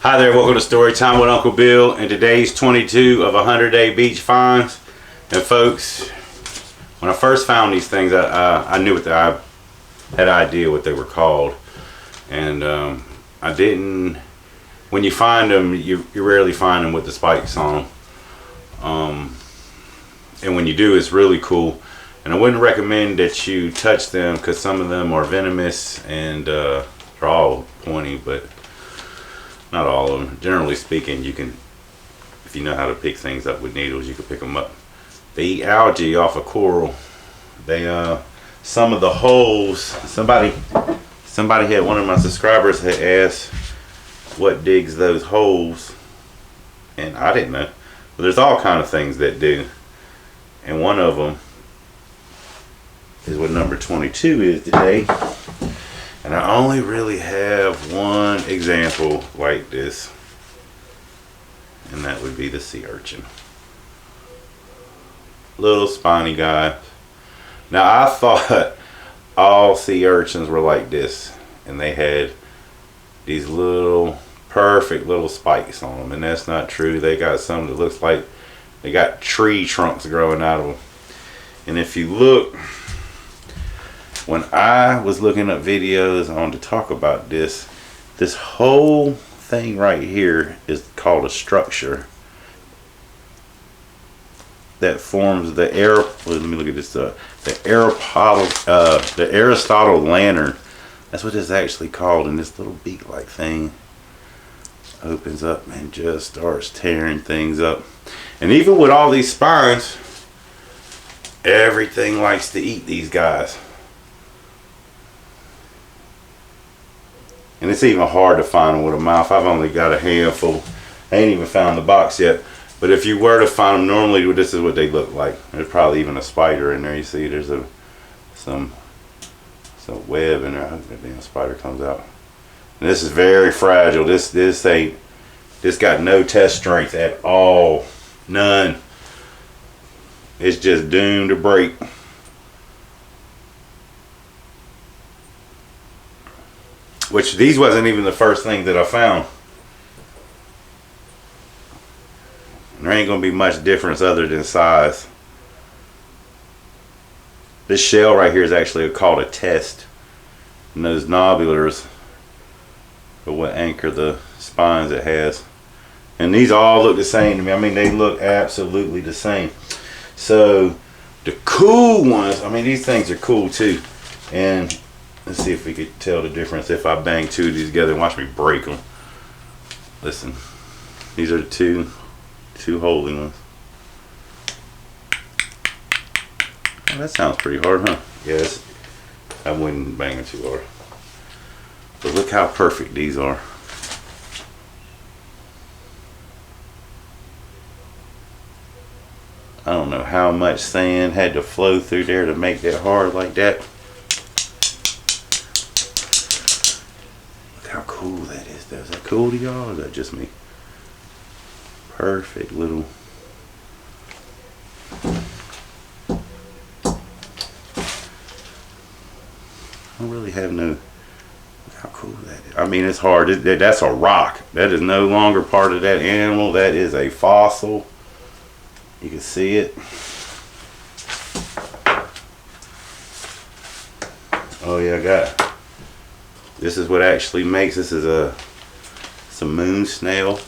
Hi there, welcome to Story Time with Uncle Bill, and today's 22 of 100-day beach finds. And folks, when I first found these things, I knew what I had an idea what they were called, and I didn't. When you find them, you rarely find them with the spikes on them, and when you do, it's really cool. And I wouldn't recommend that you touch them because some of them are venomous, and they're all pointy, but not all of them. Generally speaking, you can, if you know how to pick things up with needles, you can pick them up. They eat algae off of coral. They some of the holes. Somebody had, one of my subscribers had asked what digs those holes, and I didn't know. But there's all kind of things that do, and one of them is what number 22 is today. And I only really have one example like this, and that would be the sea urchin. Little spiny guy. Now I thought all sea urchins were like this, and they had these little perfect little spikes on them, and that's not true. They got some that looks like they got tree trunks growing out of them. And if you look, when I was looking up videos on to talk about this whole thing right here is called a structure that forms the air. Well, let me look at this. The Aristotle lantern. That's what it's actually called. And this little beak-like thing opens up and just starts tearing things up. And even with all these spines, everything likes to eat these guys. And it's even hard to find them with a mouth. I've only got a handful. I ain't even found the box yet. But if you were to find them, normally this is what they look like. There's probably even a spider in there. You see, there's some web in there. I hope that damn spider comes out. And this is very fragile. This got no test strength at all. None. It's just doomed to break. Which these wasn't even the first thing that I found. And there ain't gonna be much difference other than size. This shell right here is actually called a test. And those nobulars are what anchor the spines it has. And these all look the same to me. I mean, they look absolutely the same. So the cool ones, I mean, these things are cool too. And let's see if we could tell the difference if I bang two of these together and watch me break them. Listen, these are the two holy ones. Oh, that sounds pretty hard, huh? Yes, I wouldn't bang them too hard. But look how perfect these are. I don't know how much sand had to flow through there to make that hard like that. Look how cool that is. Is that cool to y'all, or is that just me? Perfect little. I don't really have no. Look how cool that is. I mean, it's hard. That's a rock. That is no longer part of that animal. That is a fossil. You can see it. Oh yeah, I got it. This is what actually makes this is some moon snail.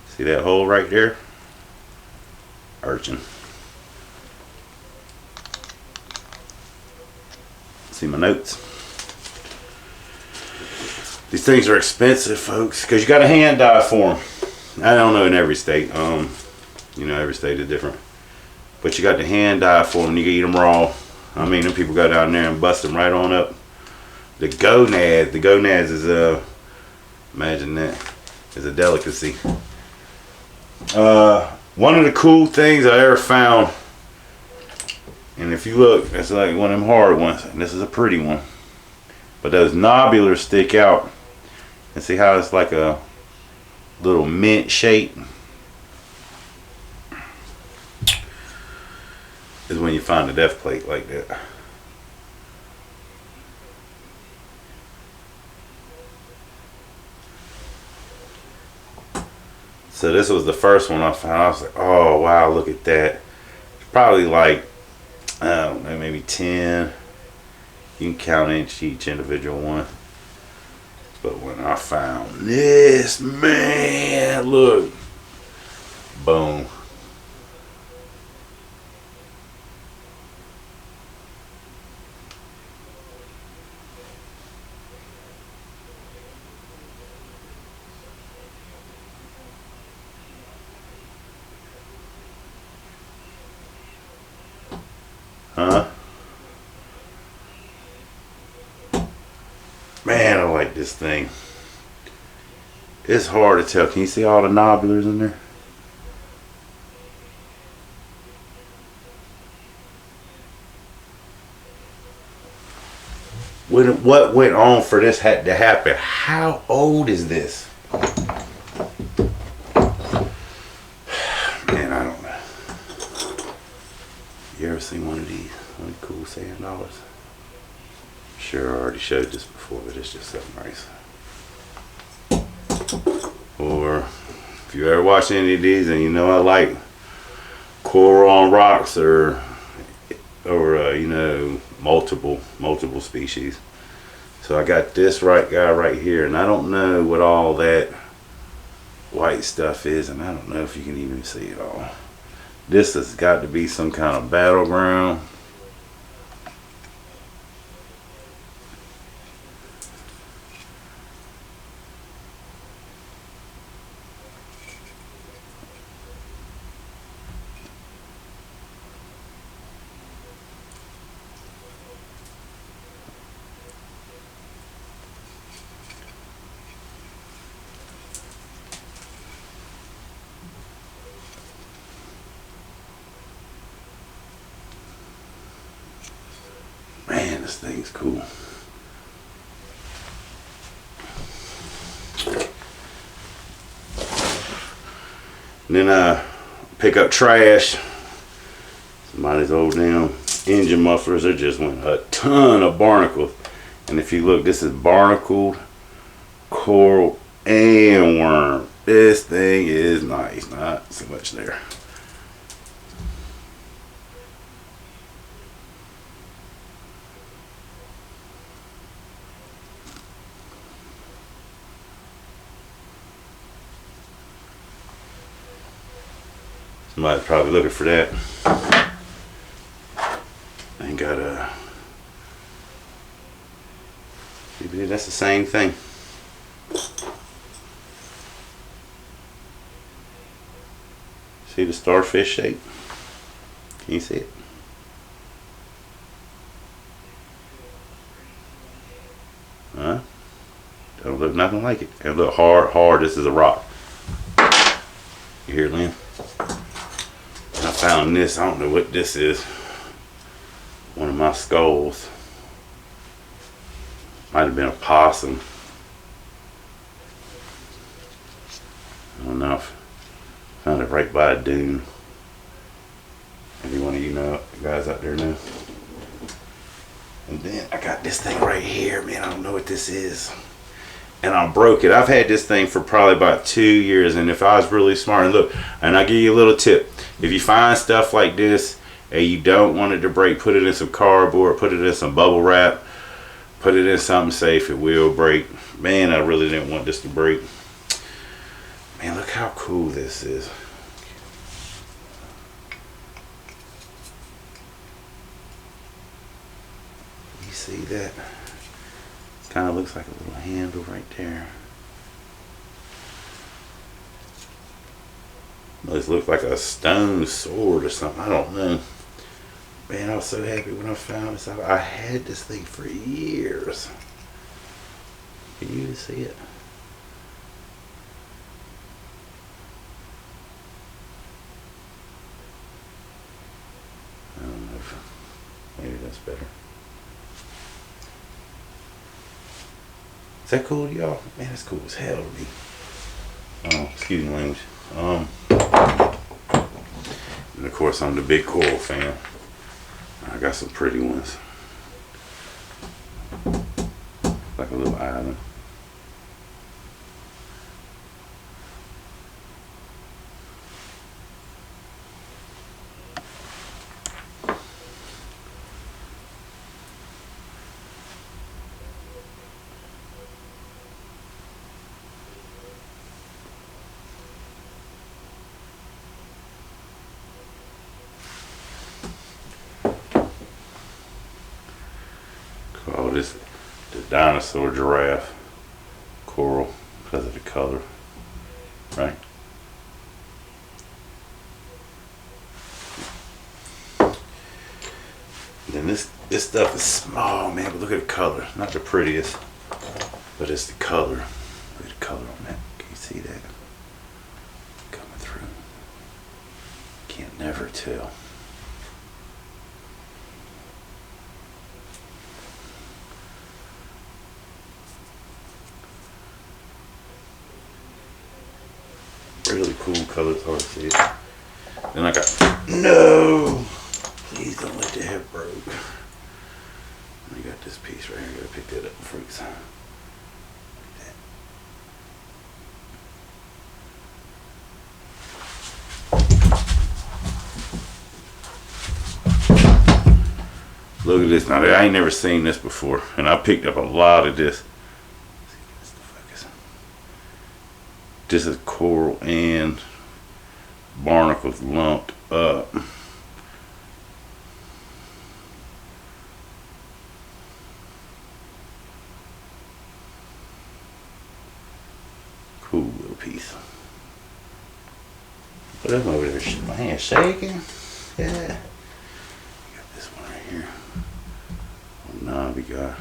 See that hole right there? Urchin. See my notes? These things are expensive, folks, because you got to hand dye for them. I don't know in every state. You know, every state is different. But you got to hand dye for them. You can eat them raw. I mean, them people go down there and bust them right on up. The gonads is imagine that, is a delicacy. One of the cool things I ever found, and if you look, it's like one of them hard ones, and this is a pretty one. But those nobulars stick out. And see how it's like a little mint shape? Is when you find a death plate like that. So this was the first one I found. I was like, oh wow, look at that. Probably like, I don't know, maybe 10. You can count each individual one. But when I found this, man, look. Boom. Huh? Man, I like this thing. It's hard to tell. Can you see all the nobblers in there? What went on for this had to happen? How old is this? Man, I don't know. You ever seen one of these? One of the cool sand dollars? Sure, I already showed this before, but it's just something nice. Or if you ever watch any of these and you know I like coral on rocks or you know, multiple species. So I got this guy right here, and I don't know what all that white stuff is, and I don't know if you can even see it all. This has got to be some kind of battleground. Man, this thing's cool. And then I pick up trash. Somebody's old damn engine mufflers. There just went a ton of barnacles. And if you look, this is barnacled, coral, and worm. This thing is nice. Not so much there. Somebody's probably looking for that. Ain't got a. That's the same thing. See the starfish shape? Can you see it? Huh? Don't look nothing like it. It look hard. This is a rock. You hear, Lynn? I found this. I don't know what this is. One of my skulls. Might have been a possum. I don't know. Found it right by a dune. Maybe one of you know, guys out there know. And then I got this thing right here, man. I don't know what this is. And I broke it. I've had this thing for probably about 2 years, and if I was really smart, and look, and I'll give you a little tip. If you find stuff like this and you don't want it to break, put it in some cardboard, put it in some bubble wrap, put it in something safe. It will break. Man, I really didn't want this to break. Man, look how cool this is. You see that? Kind of looks like a little handle right there. This looks like a stone sword or something. I don't know. Man, I was so happy when I found this. I had this thing for years. Can you see it? I don't know if maybe that's better. Is that cool to y'all? Man, that's cool as hell to me. Oh, excuse my language. And of course, I'm the big coral fan. I got some pretty ones. Like a little island. what is it? The dinosaur giraffe coral because of the color, right? And then this stuff is small, man, but look at the color. Not the prettiest, but it's the color. Look at the color on that. Can you see that? Coming through. Can't never tell. Really cool color, it's hard to see it. Then I got, no! Please don't let the head broke. I got this piece right here. I gotta pick that up, freaks. Look at this. Now, I ain't never seen this before, and I picked up a lot of this. This is coral and barnacles lumped up. Cool little piece. But I'm over there, my hand's shaking. Yeah. Got this one right here. Oh no, we got.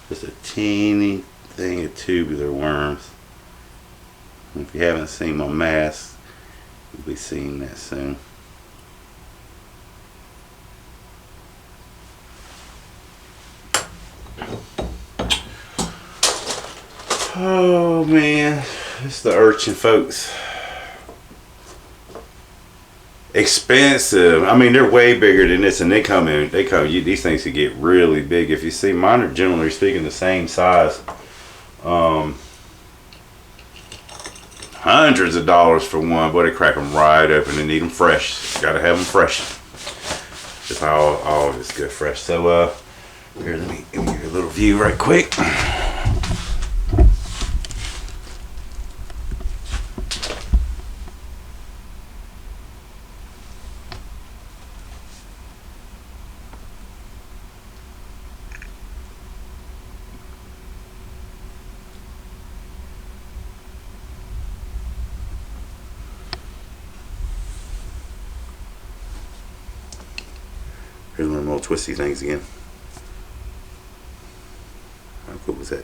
Just a teeny thing of tubular worms. If you haven't seen my mask, you'll be seeing that soon. Oh man, it's the urchin, folks. Expensive. I mean, they're way bigger than this, and these things can get really big. If you see, mine are generally speaking the same size. Hundreds of dollars for one, but they crack them right open and need them fresh. Gotta have them fresh. Just how all of it's good fresh. So here, let me give you a little view right quick. Here's one of them little twisty things again. How cool was that?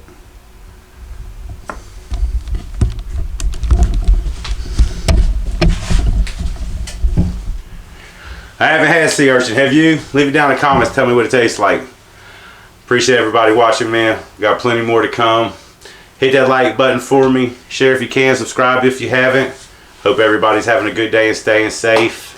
I haven't had sea urchin. Have you? Leave it down in the comments. Tell me what it tastes like. Appreciate everybody watching, man. Got plenty more to come. Hit that like button for me. Share if you can. Subscribe if you haven't. Hope everybody's having a good day and staying safe.